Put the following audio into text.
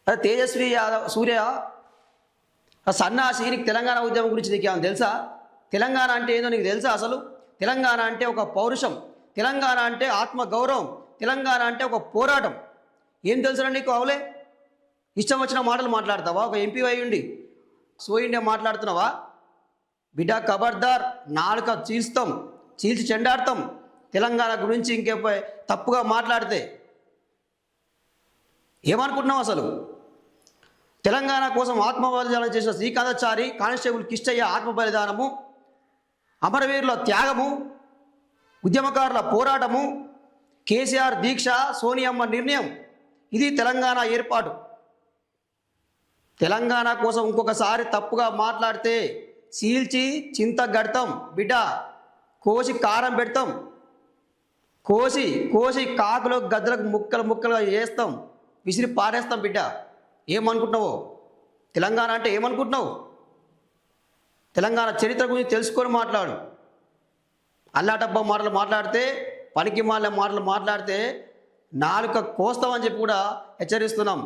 అదే తేజస్వి యాదవ్ సూర్య సన్నాసి, నీకు తెలంగాణ ఉద్యమం గురించి నీకు ఏమైనా తెలుసా? తెలంగాణ అంటే ఏందో నీకు తెలుసా అసలు? తెలంగాణ అంటే ఒక పౌరుషం, తెలంగాణ అంటే ఆత్మగౌరవం, తెలంగాణ అంటే ఒక పోరాటం. ఏం తెలుసురా నీకు? అవలే ఇష్టం వచ్చిన మాటలు మాట్లాడతావా? ఒక ఎంపీ అయి ఉండి సో ఇండియా మాట్లాడుతున్నావా? బిడ్డ ఖబర్దార్, నాలుక చీల్స్తాం, చీల్చి చెండాడతాం. తెలంగాణ గురించి ఇంకే తప్పుగా మాట్లాడితే ఏమనుకుంటున్నావు అసలు? తెలంగాణ కోసం ఆత్మ బలిదానం చేసిన శ్రీకాంతాచారి, కానిస్టేబుల్ కిష్టయ్య ఆత్మ బలిదానము, అమరవీరుల త్యాగము, ఉద్యమకారుల పోరాటము, కేసీఆర్ దీక్ష, సోనియమ్మ నిర్ణయం, ఇది తెలంగాణ ఏర్పాటు. తెలంగాణ కోసం ఇంకొకసారి తప్పుగా మాట్లాడితే చీల్చి చింత గడతాం బిడ్డ, కోసి కారం పెడతాం, కోసి కోసి కాకులకు గద్దలకు ముక్కలు ముక్కలుగా వేస్తాం, విసిరి పారేస్తాం బిడ్డ. ఏమనుకుంటున్నావు? తెలంగాణ అంటే ఏమనుకుంటున్నావు? తెలంగాణ చరిత్ర గురించి తెలుసుకొని మాట్లాడు. అల్లాటబ్బా మాటలు మాట్లాడితే, పనికి మాలిన మాటలు మాట్లాడితే నాలుక కోస్తామని చెప్పి కూడా హెచ్చరిస్తున్నాం.